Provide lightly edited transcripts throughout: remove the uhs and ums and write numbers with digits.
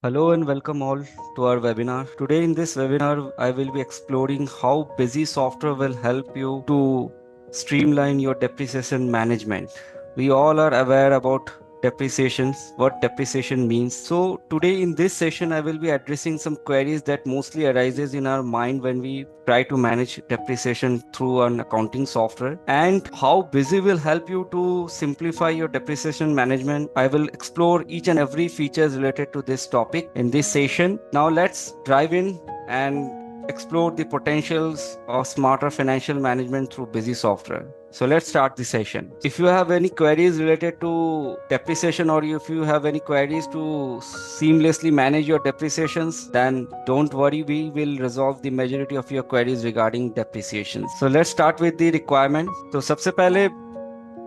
Hello and welcome all to our webinar. Today in this webinar, I will be exploring how Busy Software will help you to streamline your depreciation management. We all are aware about depreciations, what depreciation means. So today in this session, I will be addressing some queries that mostly arises in our mind when we try to manage depreciation through an accounting software, and how Busy will help you to simplify your depreciation management. I will explore each and every features related to this topic in this session. Now let's dive in and explore the potentials of smarter financial management through Busy Software. So let's start the session. If you have any queries related to depreciation, or if you have any queries to seamlessly manage your depreciations, then don't worry, we will resolve the majority of your queries regarding depreciation. So let's start with the requirement. तो सबसे पहले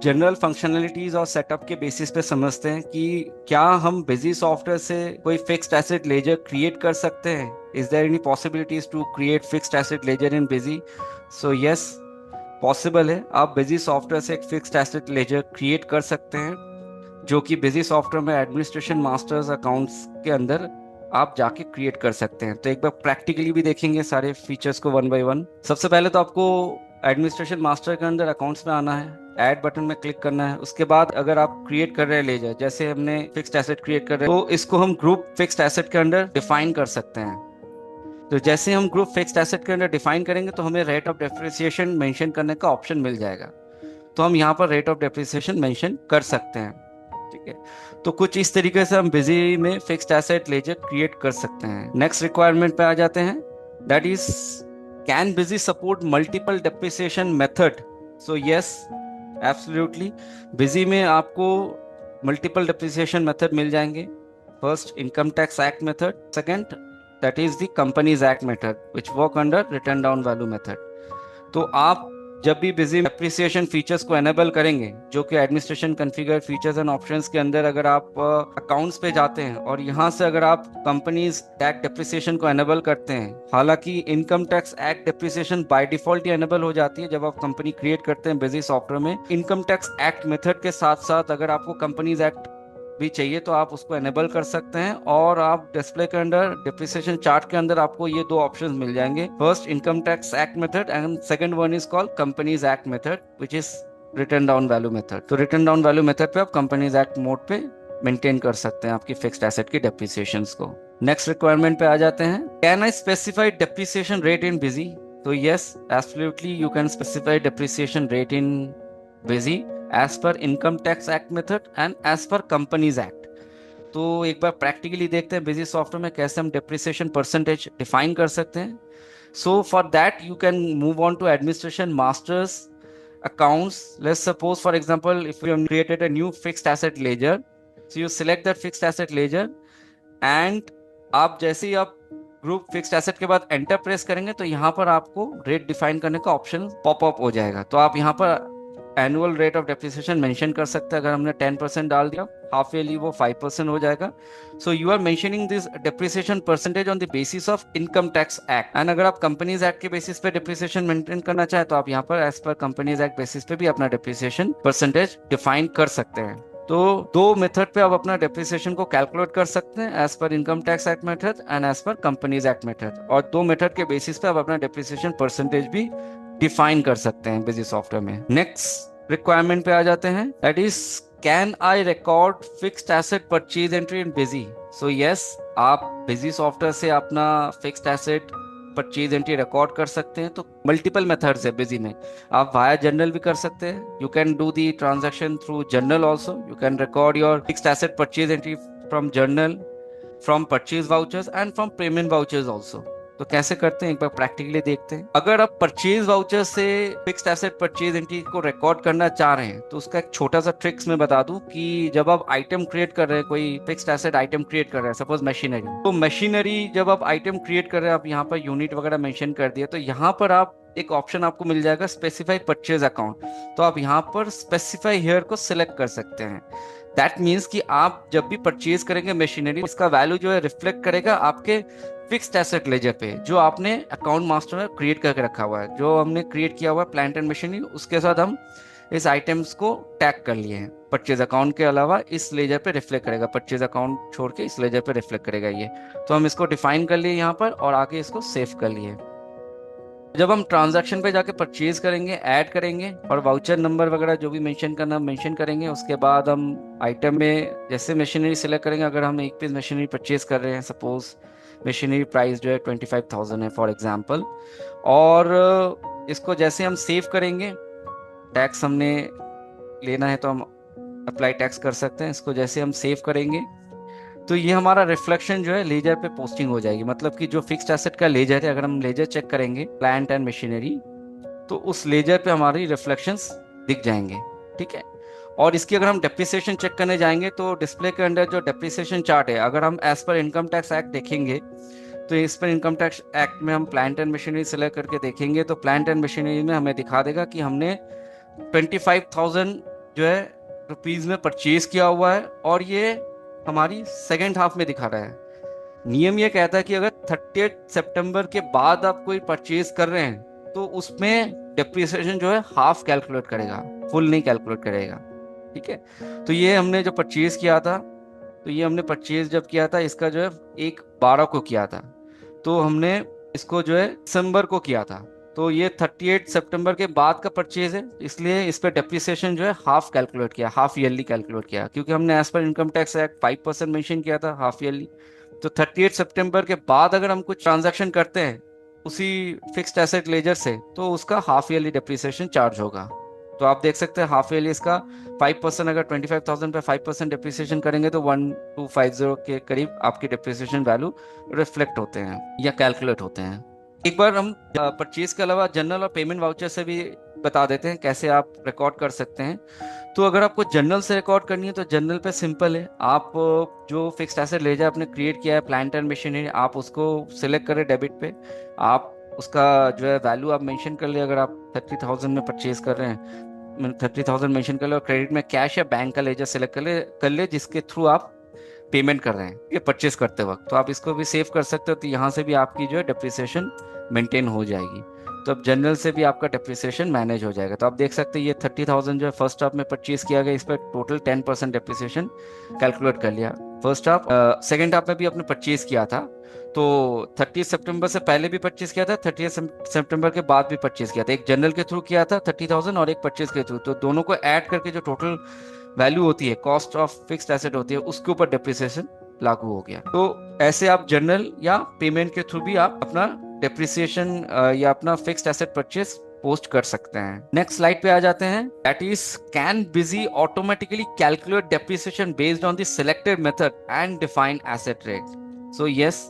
general functionalities और setup के basis पे समझते हैं कि क्या हम बिजी सॉफ्टवेयर से कोई फिक्स्ड एसेट लेजर क्रिएट कर सकते हैं. Is there any possibilities to create fixed asset ledger in Busy? So yes, possible है. आप बिजी सॉफ्टवेयर से एक फिक्स्ड एसेट लेजर क्रिएट कर सकते हैं, जो कि बिजी सॉफ्टवेयर में एडमिनिस्ट्रेशन मास्टर्स अकाउंट्स के अंदर आप जाके क्रिएट कर सकते हैं. तो एक बार प्रैक्टिकली भी देखेंगे सारे फीचर्स को वन बाय वन. सबसे पहले तो आपको एडमिनिस्ट्रेशन मास्टर के अंदर अकाउंट्स में आना है, ऐड बटन में क्लिक करना है. उसके बाद अगर आप क्रिएट कर रहे हैं लेजर, जैसे हमने फिक्स्ड एसेट क्रिएट कर रहे हैं, तो इसको हम ग्रुप फिक्स्ड एसेट के अंदर डिफाइन कर सकते हैं. तो जैसे हम ग्रुप फिक्स्ड एसेट के अंदर डिफाइन करेंगे तो हमें रेट ऑफ डेप्रिसिएशन मेंशन करने का ऑप्शन मिल जाएगा. तो हम यहाँ पर रेट ऑफ डेप्रिसिएशन मेंशन कर सकते हैं. ठीक है, तो कुछ इस तरीके से हम बिजी में फिक्स्ड एसेट लेजर क्रिएट कर सकते हैं. नेक्स्ट रिक्वायरमेंट पे आ जाते हैं, that is can busy support multiple depreciation method. So yes, absolutely, busy में आपको मल्टीपल डेप्रिसिएशन मेथड मिल जाएंगे. First, income tax act method. Second, that is the companies act method which work under return down value method. तो आप जब भी busy appreciation features को enable करेंगे, जो कि administration configure features and options के अंदर अगर आप अकाउंट्स पे जाते हैं और यहाँ से अगर आप कंपनीज टैक्स डेप्रिसिएशन को एनेबल करते हैं, हालांकि income tax act depreciation by default he enable हो जाती है जब आप कंपनी क्रिएट करते हैं बिजी सॉफ्टवेयर में. इनकम टैक्स एक्ट मेथड के साथ साथ अगर आपको कंपनीज एक्ट भी चाहिए तो आप उसको एनेबल कर सकते हैं, और आप डिस्प्ले के अंदर डिप्रिसिएशन चार्ट के अंदर आपको ये दो ऑप्शंस मिल जाएंगे. First, income tax act method, and second one is called companies act method which is written down value method. तो रिटर्न डाउन वैल्यू मेथड पे आप कंपनीज एक्ट मोड पे मेंटेन कर सकते हैं आपकी फिक्स्ड एसेट की डेप्रिसिएशंस को. नेक्स्ट रिक्वायरमेंट पे आ जाते हैं, can I specify depreciation rate in Busy? तो yes, absolutely, you can specify depreciation rate in Busy as per income tax act method and as per companies act. तो एक बार practically देखते हैं बिजी सॉफ्टवेयर में कैसे हम डेप्रिसिएशन परसेंटेज डिफाइन कर सकते हैं. So for that you can move on to administration masters accounts. Let's suppose, for example, if you have created a new fixed asset ledger, so you select that fixed asset ledger, and आप जैसे ही आप group fixed asset के बाद enter press करेंगे तो यहाँ पर आपको रेट डिफाइन करने का ऑप्शन पॉपअप हो जाएगा. तो आप यहाँ पर annual rate of depreciation mention कर सकते हैं. अगर हमने 10% डाल दिया, हाफ ईयरली वो 5% हो जाएगा. So you are mentioning this depreciation percentage on the basis of income tax act. And अगर आप कंपनीज एक्ट के बेसिस पे डेप्रिसिएशन मेंटेन करना चाहे तो आप यहाँ पर as per companies act basis पे भी अपना डेप्रिसिएशन परसेंटेज डिफाइन कर सकते हैं. तो दो मेथड पे आप अपना डेप्रिसिएशन को कैलकुलेट कर सकते हैं, as per income tax act method and as per companies act method. और दो मेथड के बेसिस पे आप अपना डेप्रिसिएशन परसेंटेज भी डिफाइन कर सकते हैं बिजी सॉफ्टवेयर में. नेक्स्ट रिक्वायरमेंट पे आ जाते हैं, that is can I record fixed asset purchase entry in Busy? So yes, आप बिजी सॉफ्टवेयर से अपना fixed asset purchase entry record कर सकते हैं. तो मल्टीपल मेथड्स है बिजी में. आप वाया जर्नल भी कर सकते हैं. You can do the transaction through journal also. You can record your fixed asset purchase entry from journal, from purchase vouchers and from payment vouchers also. तो कैसे करते हैं एक बार प्रैक्टिकली देखते हैं. अगर आप परचेज वाउचर से फिक्स्ड एसेट परचेज एंट्री को रिकॉर्ड करना चाह रहे हैं तो उसका एक छोटा सा ट्रिक्स मैं बता दूं कि जब आप आइटम क्रिएट कर रहे हैं, कोई फिक्स्ड एसेट आइटम क्रिएट कर रहे हैं, सपोज मशीनरी, तो मशीनरी जब आप आइटम क्रिएट कर रहे हैं, आप यहाँ पर यूनिट वगैरह मेंशन कर दिया, तो यहाँ पर आप एक ऑप्शन आपको मिल जाएगा स्पेसिफाई परचेज अकाउंट. तो आप यहाँ पर स्पेसिफाई हियर को सिलेक्ट कर सकते हैं. दैट मीन्स कि आप जब भी परचेज करेंगे मशीनरी, इसका वैल्यू जो है रिफ्लेक्ट करेगा आपके फिक्स्ड एसेट लेजर पे जो आपने अकाउंट मास्टर में क्रिएट करके रखा हुआ है. जो हमने क्रिएट किया हुआ है प्लांट एंड मशीनरी, उसके साथ हम इस आइटम्स को टैग कर लिए हैं। परचेज अकाउंट के अलावा इस लेजर पे रिफ्लेक्ट करेगा, परचेज अकाउंट छोड़ के इस लेजर पे रिफ्लेक्ट करेगा ये। तो हम इसको डिफाइन कर लिए यहाँ पर और आगे इसको सेव कर लिए। जब हम ट्रांजैक्शन पे जाके परचेज करेंगे, ऐड करेंगे और वाउचर नंबर वगैरह जो भी मेंशन करना मेंशन करेंगे, उसके बाद हम आइटम में जैसे मशीनरी सिलेक्ट करेंगे। अगर हम एक पीस मशीनरी परचेज कर रहे हैं, सपोज मशीनरी प्राइस जो है 25,000 है फॉर एग्जांपल, और इसको जैसे हम सेव करेंगे, टैक्स हमने लेना है तो हम अप्लाई टैक्स कर सकते हैं। इसको जैसे हम सेव करेंगे तो ये हमारा रिफ्लेक्शन जो है लेजर पे पोस्टिंग हो जाएगी। मतलब कि जो फिक्स्ड एसेट का लेजर है, अगर हम लेजर चेक करेंगे प्लांट एंड मशीनरी, तो उस लेजर पे हमारी रिफ्लेक्शंस दिख जाएंगे। ठीक है। और इसकी अगर हम डेप्रिसिएशन चेक करने जाएंगे तो डिस्प्ले के अंदर जो डेप्रिसिएशन चार्ट है, अगर हम as per income tax act देखेंगे तो इस पर इनकम टैक्स एक्ट में हम प्लांट एंड मशीनरी सिलेक्ट करके देखेंगे तो प्लांट एंड मशीनरी में हमें दिखा देगा कि हमने 25,000 जो है रुपीज में परचेज किया हुआ है, और ये हमारी सेकेंड हाफ में दिखा रहा है। नियम ये कहता है कि अगर 30 सितंबर के बाद आप कोई परचेज कर रहे हैं तो उसमें डेप्रिसिएशन जो है हाफ कैलकुलेट करेगा, फुल नहीं कैलकुलेट करेगा। ठीक है। तो ये हमने जो परचेज किया था, तो ये हमने परचेज जब किया था इसका जो है 1/12 को किया था, तो हमने इसको जो है दिसंबर को किया था। तो ये 38 सितंबर के बाद का परचेज है, इसलिए इस पे डेप्रिसिएशन जो है हाफ कैलकुलेट किया, हाफ ईयरली कैलकुलेट किया, क्योंकि हमने as per income tax act 5% mention किया था हाफ ईयरली। तो 38 सितंबर के बाद अगर हम कुछ ट्रांजैक्शन करते हैं उसी फिक्स्ड एसेट लेजर से, तो उसका हाफ ईयरली डेप्रिसिएशन चार्ज होगा। तो आप देख सकते हैं हाफ ईयरली इसका 5%, अगर 25,000 पे 5% डेप्रिसिएशन करेंगे तो 1250 के करीब आपकी डेप्रिसिएशन वैल्यू रिफ्लेक्ट होते हैं या कैलकुलेट होते हैं। एक बार हम परचेज के अलावा जनरल और पेमेंट वाउचर से भी बता देते हैं कैसे आप रिकॉर्ड कर सकते हैं। तो अगर आपको जनरल से रिकॉर्ड करनी है तो जनरल पे सिंपल है, आप जो फिक्स्ड एसेट लेजर आपने क्रिएट किया है प्लांट एंड मशीनरी, आप उसको सिलेक्ट करें डेबिट पे। आप उसका जो है वैल्यू आप मेंशन कर ले, अगर आप 30,000 में परचेज कर रहे हैं 30,000 मेंशन कर ले, और क्रेडिट में कैश या बैंक का लेजर सिलेक्ट कर ले जिसके थ्रू आप पेमेंट कर रहे हैं ये परचेज करते वक्त। तो आप इसको भी सेव कर सकते हो, तो यहाँ से भी आपकी जो है डेप्रिसिएशन मेंटेन हो जाएगी। तो अब जनरल से भी आपका डेप्रिसिएशन मैनेज हो जाएगा। तो आप देख सकते हैं ये 30,000 जो है फर्स्ट हाफ में परचेज किया गया, इस पर टोटल 10% डेप्रिसिएशन कैलकुलेट कर लिया फर्स्ट हाफ। सेकेंड हाफ में भी आपने परचेज किया था, तो 30 सितंबर से पहले भी परचेज किया था, 30 सितंबर के बाद भी परचेज किया था। एक जनरल के थ्रू किया था 30,000 और एक परचेज के थ्रू, तो दोनों को ऐड करके जो टोटल वैल्यू होती है, कॉस्ट ऑफ फिक्स्ड एसेट होती है, उसके ऊपर डेप्रिसिएशन लागू हो गया। तो ऐसे आप जनरल या पेमेंट के थ्रू भी आप अपना डेप्रिसिएशन या अपना फिक्स्ड एसेट परचेज पोस्ट कर सकते हैं। नेक्स्ट स्लाइड पे आ जाते हैं, that is can busy automatically calculate depreciation based on the selected method and defined asset rate. So yes,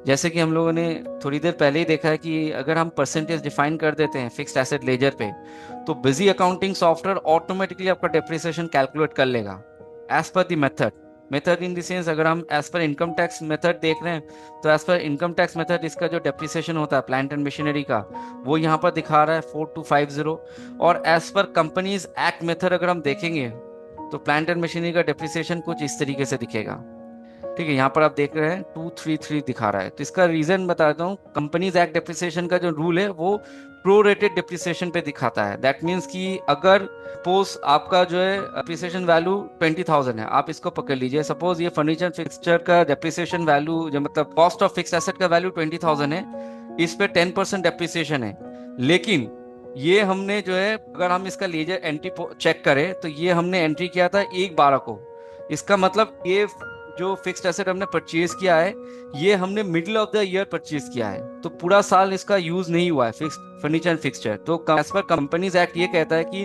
जैसे कि हम लोगों ने थोड़ी देर पहले ही देखा है कि अगर हम परसेंटेज डिफाइन कर देते हैं फिक्स्ड एसेट लेजर पे, तो बिजी अकाउंटिंग सॉफ्टवेयर ऑटोमेटिकली आपका डेप्रिसिएशन कैलकुलेट कर लेगा as per the method. Method in the sense, अगर हम as per income tax method देख रहे हैं तो as per income tax method इसका जो डेप्रिसिएशन होता है प्लांट एंड मशीनरी का, वो यहाँ पर दिखा रहा है 4250। और as per companies act method अगर हम देखेंगे तो प्लांट एंड मशीनरी का डेप्रिसिएशन कुछ इस तरीके से दिखेगा। ठीक है, यहाँ पर आप देख रहे हैं 233 दिखा रहा है। तो इसका रीजन बताता हूँ, कंपनीज एक्ट डेप्रिसिएशन का जो रूल है वो प्रोरेटेड डेप्रिसिएशन पे दिखाता है। दैट मीन्स कि अगर सपोज आपका जो है डेप्रिसिएशन वैल्यू 20,000 है, आप इसको पकड़ लीजिए, सपोज ये फर्नीचर फिक्सचर का डेप्रिसिएशन वैल्यू जो मतलब कॉस्ट ऑफ फिक्स एसेट का वैल्यू 20,000 है, इस पे 10% डेप्रिसिएशन है। लेकिन ये हमने जो है, अगर हम इसका लेजर एंट्री चेक करें तो ये हमने एंट्री किया था 1/12 को। इसका मतलब ये जो फिक्स्ड एसेट हमने परचेज किया है ये हमने middle of the year purchase किया है, तो पूरा साल इसका यूज नहीं हुआ है फिक्स्ड फर्नीचर एंड फिक्सचर। तो एज पर कंपनीज एक्ट ये कहता है कि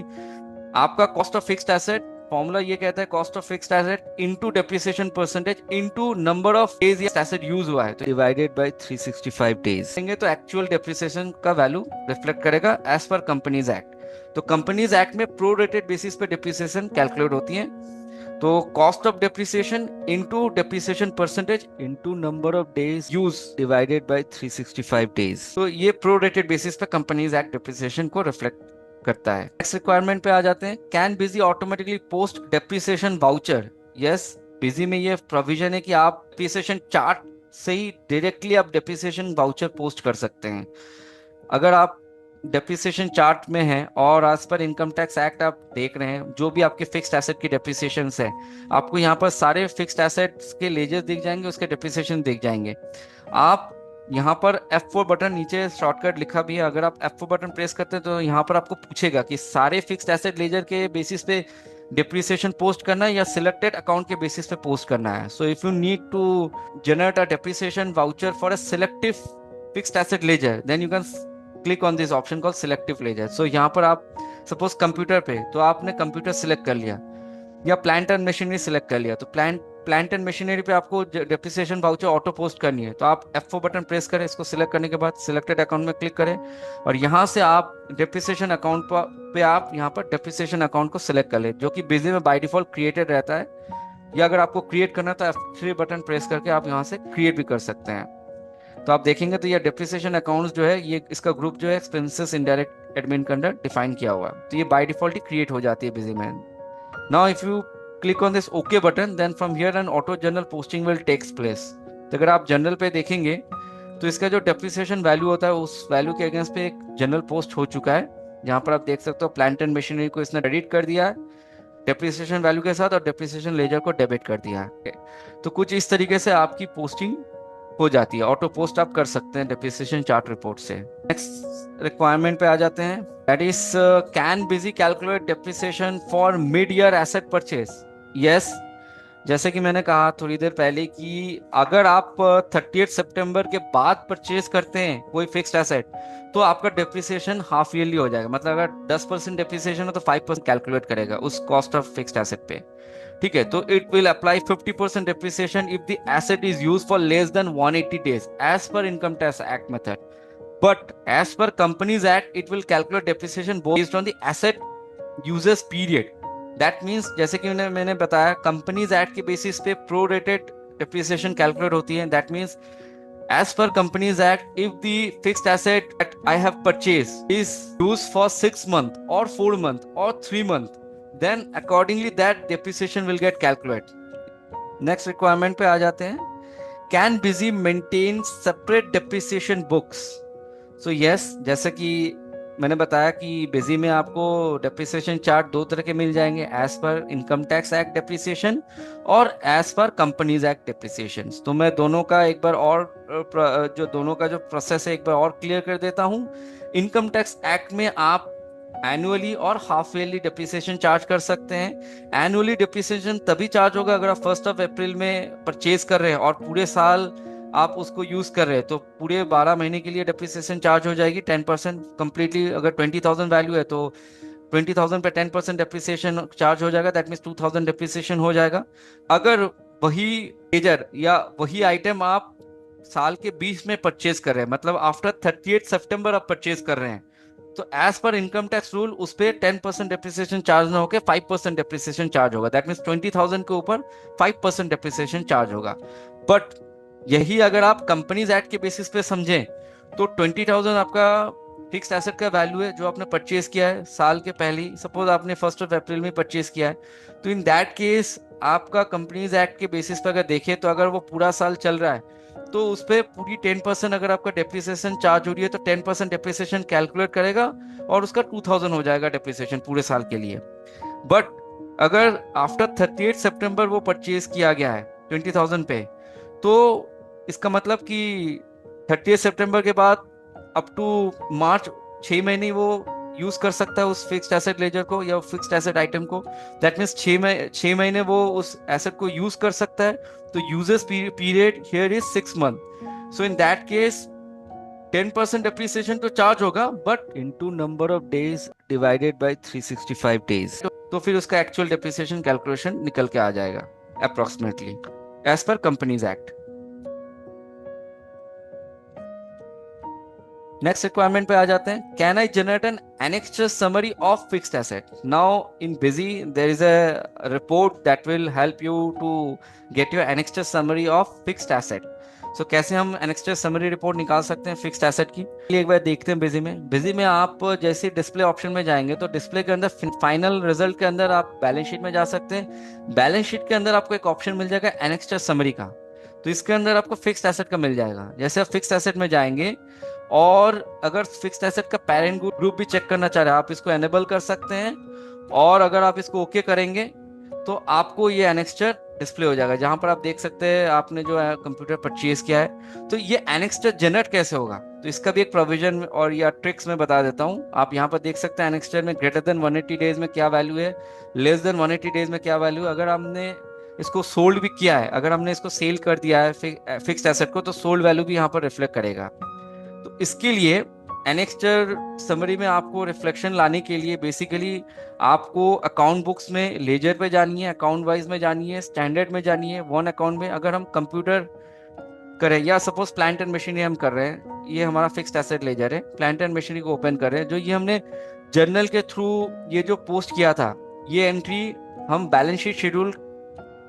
आपका cost of fixed asset formula ये कहता है cost of fixed asset into depreciation percentage into number of days ये एसेट यूज हुआ है, तो डिवाइडेड बाय 365 डेज देंगे तो एक्चुअल डेप्रिसिएशन का वैल्यू रिफ्लेक्ट करेगा एज पर कंपनीज एक्ट। तो कंपनीज एक्ट में प्रोरेटेड बेसिस पे डेप्रिसिएशन कैलकुलेट होती है। तो cost of depreciation into depreciation percentage into number of days use divided by 365 days. तो ये प्रोरेटेड बेसिस पे कंपनीज एक्ट डेप्रिसिएशन को रिफ्लेक्ट करता है। नेक्स्ट रिक्वायरमेंट पे आ जाते हैं, can busy automatically post depreciation voucher. Yes, Busy में ये प्रोविजन है कि आप डेप्रिसिएशन चार्ट से ही डायरेक्टली आप डेप्रिसिएशन वाउचर पोस्ट कर सकते हैं। अगर आप डेप्रिसिएशन चार्ट में है और as per income tax act आप देख रहे हैं, जो भी आपके फिक्स्ड एसेट की डेप्रिसिएशन है, आपको यहाँ पर सारे फिक्स्ड एसेट्स के लेजर्स दिख जाएंगे, उसके डेप्रिसिएशन दिख जाएंगे। आप यहाँ पर F4 बटन, नीचे शॉर्टकट लिखा भी है, अगर आप F4 बटन प्रेस करते हैं तो यहाँ पर आपको पूछेगा कि सारे फिक्स्ड एसेट लेजर के बेसिस पे डेप्रिसिएशन पोस्ट करना है या सिलेक्टेड अकाउंट के बेसिस पे पोस्ट करना है। So if you need to generate a depreciation voucher for a selective fixed asset ledger, then you can click on this option called selective ledger. So यहाँ पर आप सपोज कंप्यूटर पे, तो आपने कंप्यूटर सिलेक्ट कर लिया या प्लांट एंड मशीनरी सिलेक्ट कर लिया, तो प्लांट एंड मशीनरी पे आपको डेप्रिसिएशन वाउचर ऑटो पोस्ट करनी है, तो आप F4 बटन प्रेस करें, इसको सिलेक्ट करने के बाद सिलेक्टेड अकाउंट में क्लिक करें और यहाँ से आप डेप्रिसिएशन अकाउंट पे आप यहाँ पर डेप्रिसिएशन अकाउंट को सिलेक्ट कर ले, जो कि बिजी में बाय डिफॉल्ट क्रिएटेड रहता है, या अगर आपको क्रिएट करना है तो F3 बटन प्रेस करके आप यहाँ से क्रिएट भी कर सकते हैं। तो आप देखेंगे तो ये डेप्रिसिएशन अकाउंट्स जो है, ये इसका ग्रुप जो है एक्सपेंसेस इनडायरेक्ट एडमिन के अंडर डिफाइन किया हुआ है, तो ये बाय डिफॉल्ट ही क्रिएट हो जाती है बिजी में। Now if you click on this OK button, then from here an auto general posting will takes place। तो अगर आप जनरल पे देखेंगे तो इसका जो डेप्रिसिएशन वैल्यू होता है उस वैल्यू के अगेंस्ट पे एक जनरल पोस्ट हो चुका है, जहां पर आप देख सकते हो प्लांट एंड मशीनरी को इसने क्रेडिट कर दिया है डेप्रिसिएशन वैल्यू के साथ और डेप्रिसिएशन लेजर को डेबिट कर दिया है। तो कुछ इस तरीके से आपकी पोस्टिंग हो जाती है, ऑटो पोस्ट आप कर सकते हैं डेप्रिसिएशन चार्ट रिपोर्ट से। नेक्स्ट रिक्वायरमेंट पे आ जाते हैं, that is can busy calculate depreciation for mid year asset purchase. Yes, जैसे कि मैंने कहा थोड़ी देर पहले कि अगर आप 30 सितंबर के बाद परचेज करते हैं कोई फिक्स्ड एसेट, तो आपका डेप्रिसिएशन हाफ ईयरली हो जाएगा। मतलब अगर 10% डेप्रिसिएशन हो तो 5% कैलकुलेट करेगा उस कॉस्ट ऑफ फिक्स्ड एसेट पे। ठीक है, तो it will apply 50% depreciation if the asset is use for less than 180 days as per income tax act method, but as per companies act it will calculate depreciation based on the asset uses period. That means जैसे कि मैंने बताया companies act के basis पे prorated depreciation calculate होती है। That means as per companies act, if the fixed asset that I have purchased is used for 6 months or 4 months or 3 months, then accordingly that depreciation will get calculated। next requirement पे आ जाते हैं, can busy maintain separate depreciation books। so yes, जैसे कि मैंने बताया कि busy में आपको डेप्रिसिएशन चार्ट दो तरह के मिल जाएंगे, as per income tax act depreciation और as per companies act depreciation. तो मैं दोनों का एक बार और दोनों का जो प्रोसेस है एक बार और क्लियर कर देता हूं। इनकम टैक्स एक्ट में आप एनुअली और हाफ ईयरली डेप्रिसिएशन चार्ज कर सकते हैं। एनुअली डेप्रिसिएशन तभी चार्ज होगा अगर आप 1 अप्रैल में परचेज कर रहे हैं और पूरे साल आप उसको यूज कर रहे हैं, तो पूरे 12 महीने के लिए डेप्रिसिएशन चार्ज हो जाएगी 10% कंप्लीटली। अगर 20,000 वैल्यू है तो 20,000 पे 10% डेप्रिसिएशन चार्ज हो जाएगा, दैट मीन्स 2,000 डेप्रिसिएशन हो जाएगा। अगर वही लेजर या वही आइटम आप साल के 20 में परचेज कर रहे हैं, मतलब आफ्टर 30 सितंबर आप परचेज कर रहे हैं, तो as per income tax rule उस पर 10% डेप्रिसिएशन चार्ज ना होकर 5% डेप्रिसिएशन चार्ज होगा। दैट मीन्स 20,000 के ऊपर 5% डेप्रिसिएशन चार्ज होगा। बट यही अगर आप कंपनीज एक्ट के बेसिस पे समझें तो 20,000 आपका फिक्स्ड एसेट का वैल्यू है जो आपने परचेज किया है साल के पहले ही, सपोज आपने 1 अप्रैल में परचेज किया है, तो इन दैट केस आपका कंपनीज एक्ट के बेसिस पे अगर देखें तो अगर वो पूरा साल चल रहा है तो उस पर पूरी 10% अगर आपका डेप्रिसिएशन चार्ज हो रही है तो 10% डेप्रिसिएशन कैलकुलेट करेगा और उसका 2,000 हो जाएगा डेप्रिसिएशन पूरे साल के लिए। बट अगर आफ्टर 30 सितंबर वो परचेज किया गया है 20,000 पे, तो इसका मतलब कि 30 सितंबर के बाद अप टू मार्च 6 महीने वो यूज कर सकता है उस फिक्स्ड एसेट लेजर को या फिक्स्ड एसेट आइटम को। दैट मीन्स 6 महीने वो उस एसेट को यूज कर सकता है। तो uses period here is 6 month. So in that case 10% depreciation तो चार्ज होगा, but into number of days divided by 365 days, तो फिर उसका एक्चुअल डेप्रिसिएशन कैलकुलेशन निकल के आ जाएगा approximately as per companies act. Next requirement पे आ जाते हैं, can I generate an annexure summary of fixed asset. Now in Busy there is a report that will help you to get your annexure summary of fixed asset. So कैसे हम annexure summary report निकाल सकते हैं fixed asset की, एक बार देखते हैं। Busy में आप जैसे डिस्प्ले ऑप्शन में जाएंगे तो डिस्प्ले के अंदर फाइनल रिजल्ट के अंदर आप बैलेंस शीट में जा सकते हैं। बैलेंस शीट के अंदर आपको एक ऑप्शन मिल जाएगा एनेक्स्चर समरी का, तो इसके अंदर आपको फिक्स्ड एसेट का मिल जाएगा। जैसे आप फिक्स्ड एसेट में जाएंगे और अगर फिक्स्ड एसेट का पेरेंट ग्रुप भी चेक करना चाह रहे हैं, आप इसको एनेबल कर सकते हैं। और अगर आप इसको ओके करेंगे तो आपको ये एनेक्स्चर डिस्प्ले हो जाएगा, जहां पर आप देख सकते हैं आपने जो है कंप्यूटर परचेज किया है। तो ये एनेक्स्चर जनरेट कैसे होगा, तो इसका भी एक प्रोविजन और या ट्रिक्स में बता देता हूँ। आप यहाँ पर देख सकते हैं एनेक्स्चर में ग्रेटर देन 180 डेज में क्या वैल्यू है, लेस देन 180 डेज में क्या वैल्यू है। अगर हमने इसको सोल्ड भी किया है, अगर हमने इसको सेल कर दिया है फिक्स्ड एसेट को, तो सोल्ड वैल्यू भी यहाँ पर रिफ्लेक्ट करेगा। तो इसके लिए एनेक्स्चर समरी में आपको रिफ्लेक्शन लाने के लिए बेसिकली आपको अकाउंट बुक्स में लेजर पे जानी है, अकाउंट वाइज में जानी है, स्टैंडर्ड में जानी है, वन अकाउंट में। अगर हम कंप्यूटर करें या सपोज प्लांट एंड मशीनरी हम कर रहे हैं, ये हमारा फिक्स्ड एसेट लेजर है, प्लांट एंड मशीनरी को ओपन कर रहे हैं, जो ये हमने जर्नल के थ्रू ये जो पोस्ट किया था, ये एंट्री हम बैलेंस शीट शेड्यूल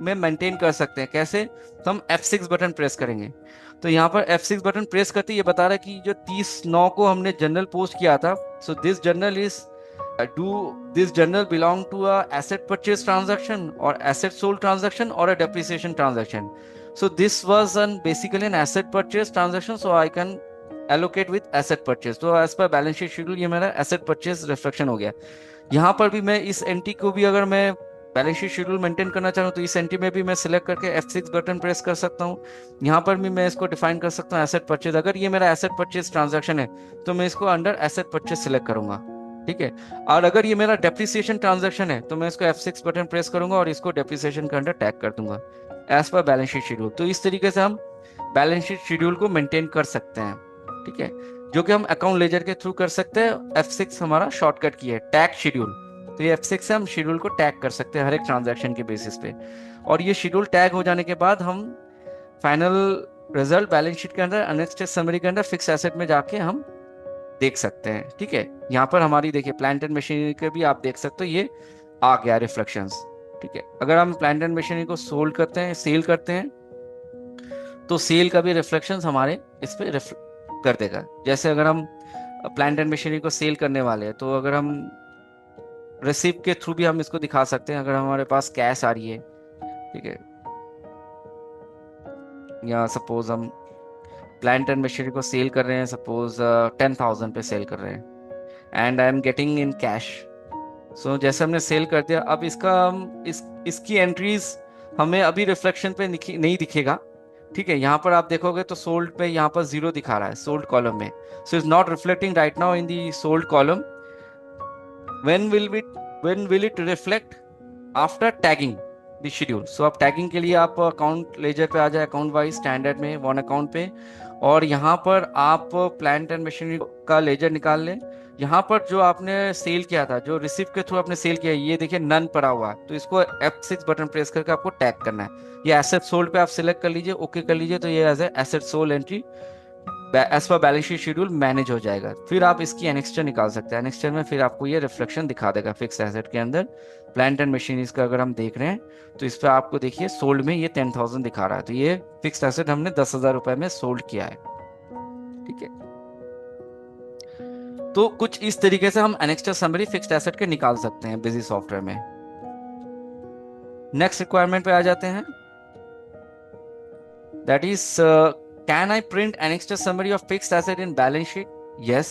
में मेंटेन कर सकते हैं। कैसे, तो हम F6 बटन प्रेस करेंगे। तो यहाँ पर F6 बटन प्रेस करते ये बता रहा है कि जो 30/9 को हमने जर्नल पोस्ट किया था, so this journal is do this journal belong to a asset purchase transaction और एसेट सोल्ड ट्रांजैक्शन और a depreciation transaction. So this was an basically an asset purchase transaction, so I can allocate with asset purchase. तो as per balance sheet schedule ये मेरा asset purchase reflection हो गया। यहाँ पर भी मैं इस एंट्री को भी अगर मैं बैलेंस शीट शेड्यूल मेंटेन करना चाहूँ तो इस एंट्री में भी मैं सिलेक्ट करके F6 बटन प्रेस कर सकता हूँ। यहाँ पर भी मैं इसको डिफाइन कर सकता हूँ एसेट परचेज। अगर ये मेरा एसेट परचेज ट्रांजैक्शन है तो मैं इसको अंडर एसेट परचेज सिलेक्ट करूंगा, ठीक है। और अगर ये मेरा डेप्रिसिएशन ट्रांजैक्शन है तो मैं इसको F6 बटन प्रेस करूंगा और इसको डेप्रिसिएशन के अंडर टैग कर दूंगा as per balance sheet schedule. तो इस तरीके से हम बैलेंस शीट शेड्यूल को मेंटेन कर सकते हैं, ठीक है, जो कि हम अकाउंट लेजर के थ्रू कर सकते हैं। F6 हमारा शॉर्टकट की है, टैग शेड्यूल। तो ये F6 से हम शेड्यूल को टैग कर सकते हैं हर एक ट्रांजैक्शन के बेसिस पे। और ये शेड्यूल टैग हो जाने के बाद हम फाइनल रिजल्ट बैलेंस शीट के अंदर अनएक्सटेड समरी के अंदर फिक्स एसेट में जाके हम देख सकते हैं, ठीक है। यहाँ पर हमारी देखिए प्लांट एंड मशीनरी के भी आप देख सकते हो ये आ गया रिफ्लेक्शंस, ठीक है। अगर हम प्लांट एंड मशीनरी को सोल्ड करते हैं, सेल करते हैं, तो सेल का भी रिफ्लेक्शंस हमारे इस पे कर देगा। जैसे अगर हम प्लांट एंड मशीनरी को सेल करने वाले हैं तो अगर हम रिसिप्ट के थ्रू भी हम इसको दिखा सकते हैं। अगर हमारे पास कैश आ रही है, ठीक है, या सपोज हम प्लांट एंड मशीनरी को सेल कर रहे हैं, सपोज 10,000 पे सेल कर रहे हैं and I am getting in cash. So जैसे हमने सेल कर दिया, अब इसका हम इसकी एंट्रीज हमें अभी रिफ्लेक्शन पे नहीं दिखेगा, ठीक है। यहाँ पर आप देखोगे तो सोल्ड पे यहाँ पर 0 दिखा रहा है सोल्ड कॉलम में। So is not reflecting right now in the sold column. When will it reflect after tagging the schedule. So आप टैगिंग के लिए आप अकाउंट लेजर पे आ जाए, अकाउंट वाइज स्टैंडर्ड में वन अकाउंट पे, और यहाँ पर आप प्लांट एंड मशीनरी का लेजर निकाल लें। यहाँ पर जो आपने सेल किया था, जो रिसिप्ट के थ्रू आपने सेल किया, ये देखिए नन पड़ा हुआ है, तो इसको F6 बटन प्रेस करके आपको टैग करना है। ये एसेट सोल्ड पे आप सिलेक्ट कर लीजिए, ओके कर लीजिए, तो ये as a asset sold entry as per balance sheet schedule manage हो जाएगा। फिर आप इसकी एनेक्स्चर निकाल सकते हैं। एनेक्स्चर में फिर आपको ये रिफ्लेक्शन दिखा देगा फिक्स एसेट के अंदर। प्लांट एंड मशीनरीज का अगर हम देख रहे हैं तो इस पर आपको देखिए सोल्ड में ये 10,000 दिखा रहा है, तो ये फिक्स एसेट हमने 10,000 रुपए में सोल्ड किया है, ठीक है। तो कुछ इस तरीके से हम एनेक्स्चर समरी फिक्स्ड एसेट के निकाल सकते हैं बिजी सॉफ्टवेयर में। नेक्स्ट रिक्वायरमेंट पे आ जाते हैं, that is can I print annexed summary of fixed asset in balance sheet? Yes,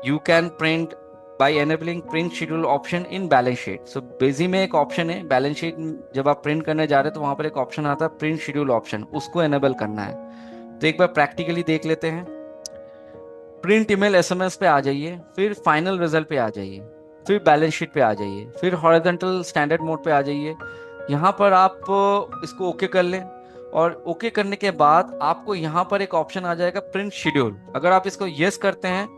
you can print by enabling print schedule option in balance sheet. So बेजी में एक ऑप्शन है balance sheet, जब आप प्रिंट करने जा रहे हैं तो वहां पर एक ऑप्शन आता है प्रिंट शेड्यूल ऑप्शन, उसको एनेबल करना है। तो एक बार प्रैक्टिकली देख लेते हैं। प्रिंट ईमेल एसएमएस पे आ जाइए, फिर फाइनल रिजल्ट पे आ जाइए, फिर बैलेंस शीट पे आ जाइए, फिर हॉरिजॉन्टल स्टैंडर्ड मोड पे आ जाइए। यहाँ पर आप इसको ओके कर लें, और ओके करने के बाद आपको यहाँ पर एक ऑप्शन आ जाएगा प्रिंट शेड्यूल। अगर आप इसको यस करते हैं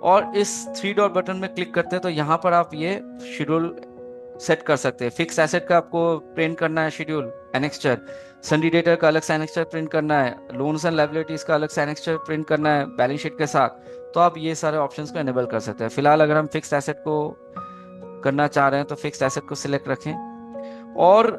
और इस 3 डॉट बटन में क्लिक करते हैं तो यहाँ पर आप ये शेड्यूल सेट कर सकते हैं। फिक्स एसेट का आपको प्रिंट करना है शेड्यूल एनेक्स्चर, सन्डी डेटर का अलग से एनेक्स्चर प्रिंट करना है, लोन्स एंड लायबिलिटीज का अलग से एनेक्स्चर प्रिंट करना है बैलेंस शीट के साथ, तो आप ये सारे ऑप्शंस को एनेबल कर सकते हैं। फिलहाल अगर हम फिक्स एसेट को करना चाह रहे हैं तो फिक्स एसेट को सिलेक्ट रखें। और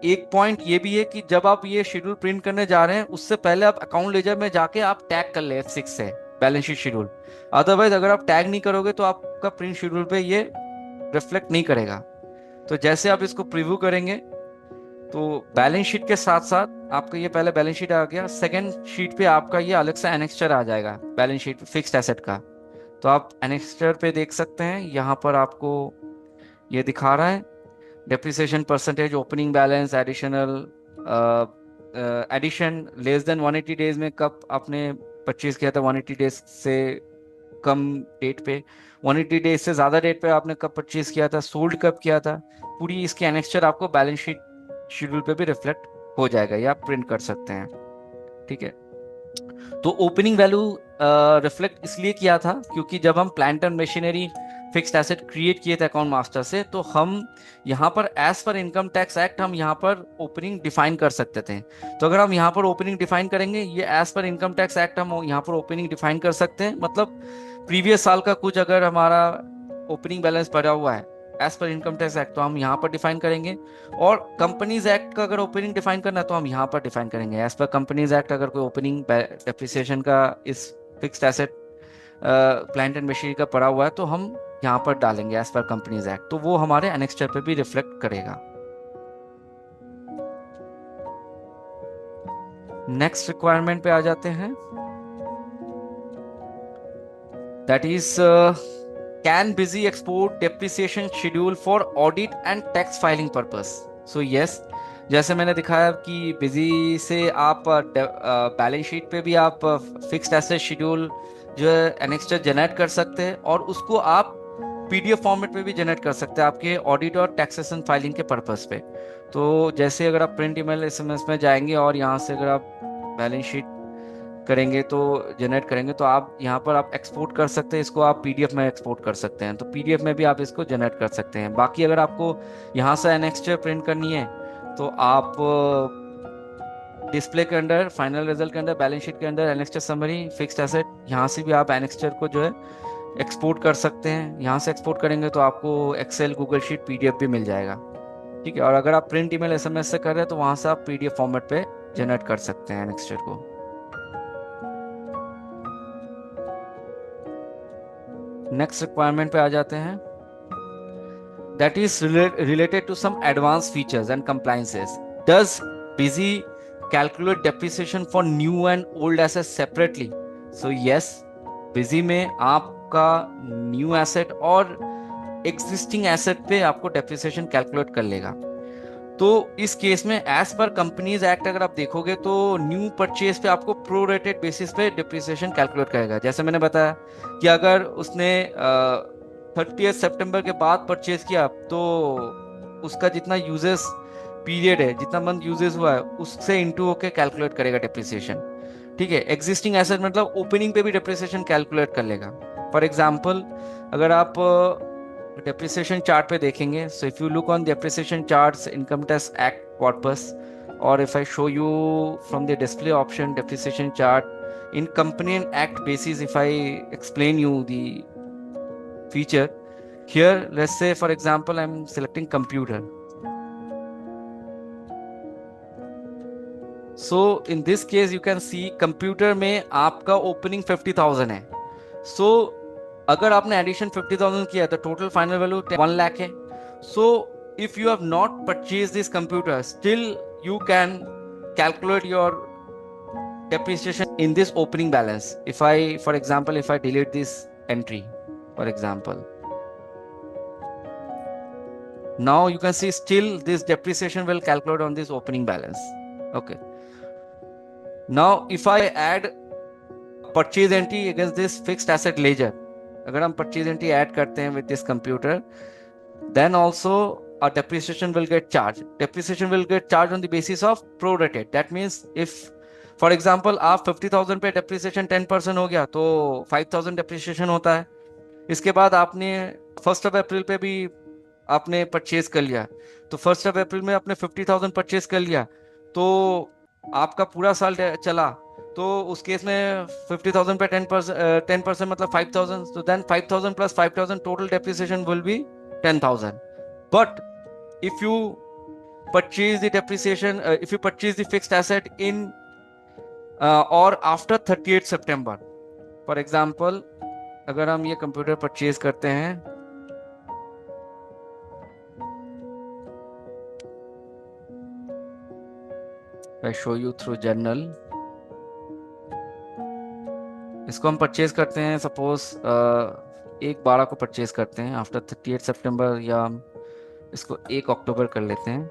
एक पॉइंट ये भी है कि जब आप ये शेड्यूल प्रिंट करने जा रहे हैं उससे पहले आप अकाउंट लेजर में जाके आप टैग कर ले F6 से बैलेंस शीट शेड्यूल। अदरवाइज अगर आप टैग नहीं करोगे तो आपका प्रिंट शेड्यूल पे ये रिफ्लेक्ट नहीं करेगा। तो जैसे आप इसको प्रीव्यू करेंगे तो बैलेंस शीट के साथ साथ आपका ये पहले बैलेंस शीट आ गया, सेकंड शीट पे आपका ये अलग से एनेक्स्चर आ जाएगा बैलेंस शीट फिक्स्ड एसेट का। तो आप एनेक्स्चर पे देख सकते हैं, यहाँ पर आपको ये दिखा रहा है depreciation percentage, opening balance, additional addition less than 180 days में कब आपने परचेज किया था, 180 डेज से कम डेट पे, 180 डेज से ज्यादा डेट पे आपने कब परचेज किया था, सोल्ड कब किया था, पूरी इसकी एनेक्स्चर आपको बैलेंस शीट शेड्यूल पे भी रिफ्लेक्ट हो जाएगा या आप प्रिंट कर सकते हैं। ठीक है, तो ओपनिंग वैल्यू रिफ्लेक्ट इसलिए किया था क्योंकि जब हम plant and machinery fixed asset create किए थे अकाउंट मास्टर से, तो हम यहाँ पर as per income tax act हम यहाँ पर ओपनिंग डिफाइन कर सकते थे। तो अगर हम यहाँ पर ओपनिंग डिफाइन करेंगे, ये as per income tax act हम यहाँ पर ओपनिंग डिफाइन कर सकते हैं, मतलब प्रीवियस साल का कुछ अगर हमारा ओपनिंग बैलेंस पड़ा हुआ है as per income tax act, तो हम यहाँ पर डिफाइन करेंगे। और कंपनीज एक्ट का अगर ओपनिंग डिफाइन करना है तो हम यहाँ पर डिफाइन करेंगे एज पर कंपनीज एक्ट। अगर कोई ओपनिंग डेप्रिसिएशन का इस fixed asset plant and machinery का पड़ा हुआ है तो हम यहाँ पर डालेंगे एज पर कंपनीज एक्ट, तो वो हमारे एनेक्स्चर पे भी रिफ्लेक्ट करेगा। नेक्स्ट रिक्वायरमेंट पे आ जाते हैं, that is can busy export depreciation schedule for audit and tax filing purpose. So yes, जैसे मैंने दिखाया कि बिजी से आप बैलेंस शीट पे भी आप फिक्स्ड एसेट शेड्यूल जो है एनेक्स्चर जनरेट कर सकते हैं, और उसको आप पीडीएफ फॉर्मेट में भी जनरेट कर सकते हैं आपके ऑडिट और टैक्सेशन फाइलिंग के पर्पस पे। तो जैसे अगर आप प्रिंट ईमेल एसएमएस में जाएंगे और यहाँ से अगर आप बैलेंस शीट करेंगे तो जनरेट करेंगे, तो आप यहाँ पर आप एक्सपोर्ट कर सकते हैं इसको, आप पीडीएफ में एक्सपोर्ट कर सकते हैं, तो पीडीएफ में भी आप इसको जनरेट कर सकते हैं। बाकी अगर आपको यहाँ से एनेक्स्चर प्रिंट करनी है तो आप डिस्प्ले के अंदर, फाइनल रिजल्ट के अंदर, बैलेंस शीट के अंदर एनेक्स्चर समरी फिक्स्ड एसेट, यहाँ से भी आप एनेक्स्चर को जो है एक्सपोर्ट कर सकते हैं। यहाँ से एक्सपोर्ट करेंगे तो आपको एक्सेल, गूगल शीट, पीडीएफ भी मिल जाएगा। ठीक है, और अगर आप प्रिंट ईमेल एसएमएस से कर रहे हैं तो वहां से आप पीडीएफ फॉर्मेट पे जनरेट कर सकते हैं एनेक्स्चर को। नेक्स्ट रिक्वायरमेंट पे आ जाते हैं, that is related to some advance features and compliances. Does Busy calculate depreciation for new and old asset separately? So yes, Busy में आपका न्यू एसेट और एग्जिस्टिंग एसेट पे आपको डेप्रिसिएशन कैलकुलेट कर लेगा। तो इस केस में एज पर कंपनीज एक्ट अगर आप देखोगे तो न्यू परचेज पे आपको प्रोरेटेड बेसिस पे डिप्रिसिएशन कैलकुलेट करेगा। जैसे मैंने बताया कि अगर उसने 30 सितंबर के बाद परचेज किया तो उसका जितना यूजेस पीरियड है, जितना मंथ यूजेस हुआ है, उससे इंटू होके कैलकुलेट करेगा डिप्रिसिएशन। ठीक है, एग्जिस्टिंग एसेट मतलब ओपनिंग पे भी डिप्रिसिएशन कैलकुलेट कर लेगा। फॉर एग्जाम्पल अगर आप depreciation chart पे देखेंगे, so if you look on depreciation charts income tax act purpose, or if I show you from the display option depreciation chart in company and act basis, if I explain you the feature here, let's say for example I'm selecting computer, so in this case you can see computer में आपका opening 50,000 है। so अगर आपने addition 50,000 किया तो total final value 1 lakh है। So if you have not purchase this computer, still you can calculate your depreciation in this opening balance. If I, for example, if I delete this entry, for example, now you can see still this depreciation will calculate on this opening balance. Okay, now if I add purchase entry against this fixed asset ledger, अगर हम purchase entry add करते हैं with this computer, then also a depreciation will get charged. Depreciation will get charged on the basis of prorated. That means if for example आप 50,000 पे depreciation 10% हो गया तो 5,000 depreciation होता है। इसके बाद आपने 1 अप्रैल पे भी आपने परचेज कर लिया, तो 1 अप्रैल में आपने 50,000 परचेज कर लिया, तो आपका पूरा साल चला, तो उस केस में 50,000 पे 10% मतलब 5,000, तो then 5,000 plus 5,000 total depreciation will be 10,000। But if you purchase the depreciation, if you purchase the fixed asset in or after 30th September, for example अगर हम ये कंप्यूटर परचेज करते हैं I show you through journal. इसको हम purchase करते हैं, suppose 1/12 को परचेज करते हैं आफ्टर 30 सितंबर, या हम इसको 1 अक्टूबर कर लेते हैं.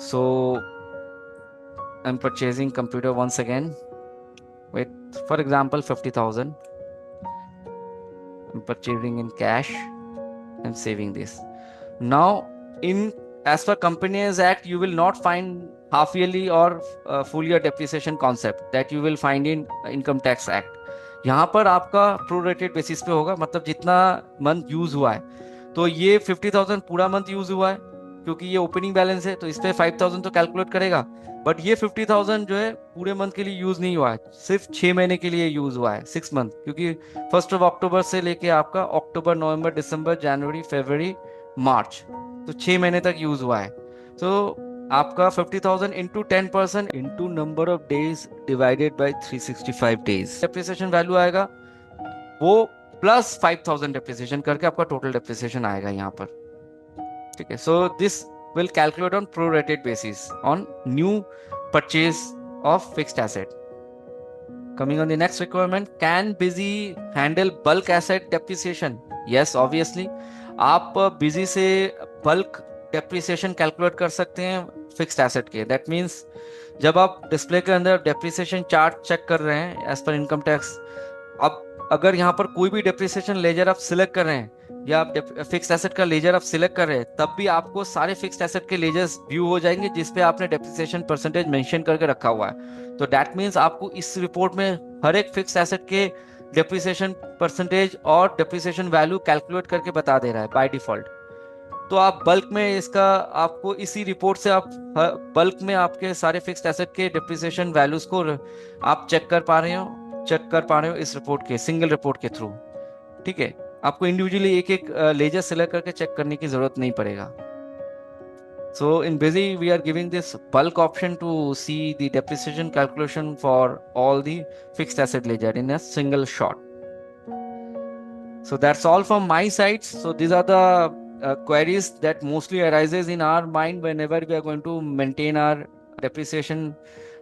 So I am purchasing computer once again with, for example, 50,000. I'm purchasing in cash and saving this. Now, in as per Companies Act, you will not find half yearly or full year depreciation concept that you will find in Income Tax Act. यहाँ पर आपका prorated basis पे होगा, मतलब जितना month use हुआ है. तो ये 50,000 पूरा मंथ यूज हुआ है, क्योंकि ये ओपनिंग बैलेंस है, तो इस पे 5,000 तो कैलकुलेट करेगा. बट ये 50,000 जो है पूरे मंथ के लिए यूज नहीं हुआ है, सिर्फ 6 महीने के लिए यूज हुआ है, 6 मंथ, क्योंकि 1 अक्टूबर से लेके आपका अक्टूबर, नवंबर, दिसंबर, जनवरी, फरवरी, मार्च, तो 6 महीने तक यूज हुआ है. तो आपका 50,000 into 10% into number of days divided by 365 days depreciation value आएगा, वो प्लस 5,000 डेप्रिसिएशन करके आपका टोटल डेप्रिसिएशन आएगा यहाँ पर. ठीक है. So this will calculate on prorated basis on new purchase of fixed asset. Coming on the next requirement, can busy handle bulk asset depreciation? Yes, obviously. आप busy से bulk depreciation calculate कर सकते हैं fixed asset के. That means जब आप display के अंदर depreciation chart चेक कर रहे हैं as per income tax, अब अगर यहाँ पर कोई भी डेप्रिसिएशन लेजर आप सिलेक्ट कर रहे हैं, या आप फिक्स्ड एसेट का लेजर आप सिलेक्ट कर रहे हैं, तब भी आपको सारे फिक्स्ड एसेट के लेजर्स व्यू हो जाएंगे जिसपे आपने डेप्रिसिएशन परसेंटेज मेंशन करके रखा हुआ है. तो दैट मींस आपको इस रिपोर्ट में हर एक फिक्स्ड एसेट के डेप्रिसिएशन परसेंटेज और डेप्रिसिएशन वैल्यू कैलकुलेट करके बता दे रहा है बाय डिफॉल्ट. तो आप बल्क में इसका, आपको इसी रिपोर्ट से आप बल्क में आपके सारे फिक्स्ड एसेट के डेप्रिसिएशन वैल्यूज को आप चेक कर पा रहे हो इस रिपोर्ट के, सिंगल रिपोर्ट के थ्रू. ठीक है. आपको इंडिविजुअली एक एक लेजर सिलेक्ट करके चेक करने की जरूरत नहीं पड़ेगा. So in Busy we are giving this bulk option to see the depreciation calculation for all the fixed asset ledger in a single shot. So that's all from my side. So these are the queries that mostly arises in our mind whenever we are going to maintain our depreciation